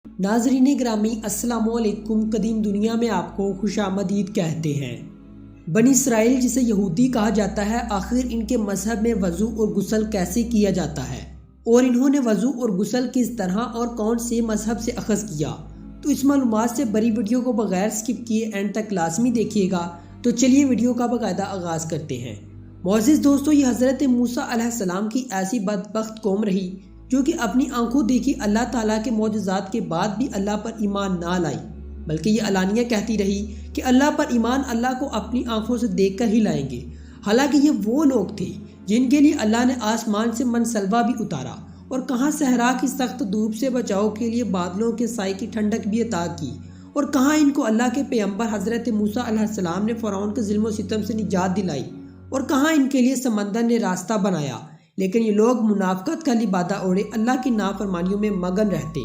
नाजरीन ग्रामी अस्सलामुअलैकुम। कदीम दुनिया में आपको खुशामदीद कहते हैं। बनी इसराइल जिसे यहूदी कहा जाता है, आखिर इनके मजहब में वज़ू और गुस्ल कैसे किया जाता है और इन्होंने वज़ू और गुस्ल किस तरह और कौन से मजहब से अखज़ किया, तो इस मालूमात से बड़ी वीडियो को बगैर स्किप किए एंड तक लाजमी देखिएगा। तो चलिए वीडियो का बाकायदा आगाज़ करते हैं। मोअज़्ज़िज़ दोस्तों, ये हज़रत मूसा अलैहिस्सलाम की ऐसी बदबख्त कौम रही जो कि अपनी आंखों देखी अल्लाह ताला के मौजज़ात के बाद भी अल्लाह पर ईमान ना लाई, बल्कि ये अलानिया कहती रही कि अल्लाह पर ईमान अल्लाह को अपनी आंखों से देखकर ही लाएंगे। हालांकि ये वो लोग थे जिनके लिए अल्लाह ने आसमान से मनसलवा भी उतारा और कहाँ सहरा की सख्त धूप से बचाव के लिए बादलों के साए की ठंडक भी अता की, और कहाँ इनको अल्लाह के पैगंबर हज़रत मूसा अलैहिस्सलाम ने फ़िरौन के ज़ुल्म व सितम से निजात दिलाई, और कहाँ इनके लिए समंदर ने रास्ता बनाया। लेकिन ये लोग मुनाफ़क़त का लिबादा ओढ़े अल्लाह की नाफरमानियों में मगन रहते,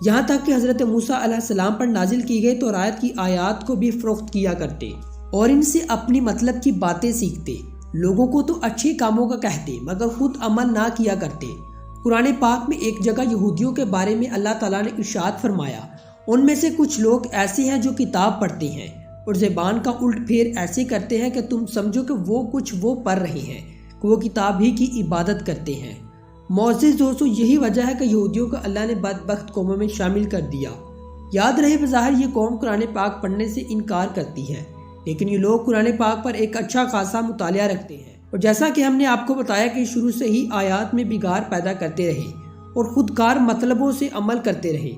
यहाँ तक कि हज़रत मूसा अलैहिस्सलाम पर नाजिल की गई तौरात की आयात को भी फ़रोख्त किया करते और इनसे अपनी मतलब की बातें सीखते। लोगों को तो अच्छे कामों का कहते मगर खुद अमल ना किया करते। कुरान पाक में एक जगह यहूदियों के बारे में अल्लाह ताला ने इरशाद फरमाया, उनमें से कुछ लोग ऐसे हैं जो किताब पढ़ते हैं और ज़बान का उल्ट फेर ऐसे करते हैं कि तुम समझो कि वो पढ़ रहे हैं, कि वो किताब ही की इबादत करते हैं। मोअज़्ज़िज़ दोस्तों, यही वजह है कि यहूदियों को अल्लाह ने बदबख्त कौमों में शामिल कर दिया। याद रहे, बज़ाहिर ये कौम कुरान पाक पढ़ने से इनकार करती है, लेकिन ये लोग कुरान पाक पर एक अच्छा खासा मुतालिया रखते हैं, और जैसा कि हमने आपको बताया कि शुरू से ही आयात में बिगाड़ पैदा करते रहे और खुदकार मतलबों से अमल करते रहे।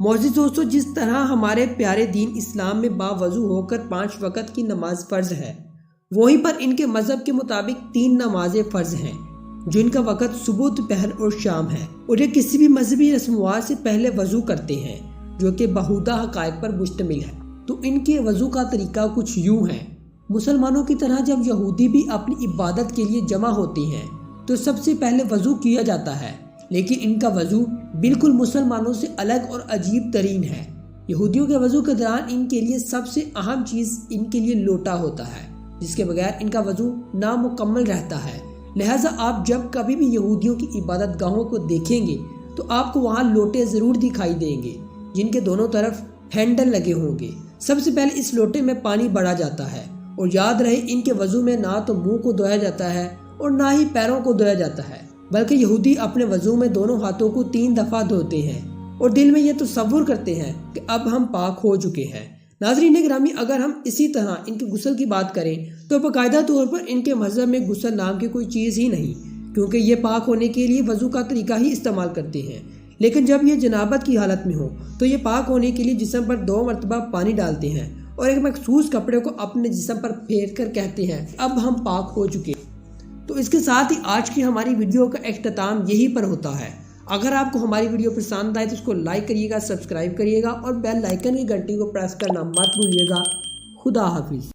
मोअज़्ज़िज़ दोस्तों, जिस तरह हमारे प्यारे दीन इस्लाम में बावज़ू होकर 5 वक़्त की नमाज फ़र्ज़ है, वहीं पर इनके मज़हब के मुताबिक 3 नमाजें फ़र्ज़ हैं, जिनका वक़्त सुबह, दोपहर और शाम है, और ये किसी भी मजहबी रस्मवार से पहले वज़ू करते हैं, जो कि बहुदा हक़ाइक़ पर मुश्तमिल है। तो इनके वज़ू का तरीका कुछ यूँ है। मुसलमानों की तरह जब यहूदी भी अपनी इबादत के लिए जमा होते हैं तो सबसे पहले वज़ू किया जाता है, लेकिन इनका वज़ू बिल्कुल मुसलमानों से अलग और अजीब तरीन है। यहूदियों के वज़ू के दौरान इनके लिए सबसे अहम चीज़ इनके लिए लोटा होता है, जिसके बगैर इनका वज़ू नामुकम्मल रहता है। लिहाजा आप जब कभी भी यहूदियों की इबादत गाहों को देखेंगे तो आपको वहाँ लोटे ज़रूर दिखाई देंगे, जिनके दोनों तरफ हैंडल लगे होंगे। सबसे पहले इस लोटे में पानी भरा जाता है, और याद रहे इनके वज़ू में ना तो मुंह को धोया जाता है और ना ही पैरों को धोया जाता है, बल्कि यहूदी अपने वज़ू में दोनों हाथों को 3 दफ़ा धोते हैं और दिल में ये तसव्वुर करते हैं कि अब हम पाक हो चुके हैं। नाज़रीन ग्रामी, अगर हम इसी तरह इनके गुस्ल की बात करें तो बाकायदा तौर पर इनके मज़हब में गुस्ल नाम की कोई चीज़ ही नहीं, क्योंकि ये पाक होने के लिए वज़ू का तरीका ही इस्तेमाल करते हैं। लेकिन जब ये जनाबत की हालत में हो तो ये पाक होने के लिए जिस्म पर 2 मरतबा पानी डालते हैं और एक मखसूस कपड़े को अपने जिस्म पर फेर कर कहते हैं, अब हम पाक हो चुके। तो इसके साथ ही आज की हमारी वीडियो का इख्तिताम यहीं पर होता है। अगर आपको हमारी वीडियो पसंद आए तो इसको लाइक करिएगा, सब्सक्राइब करिएगा और बेल आइकन की घंटी को प्रेस करना मत भूलिएगा। खुदा हाफिज़।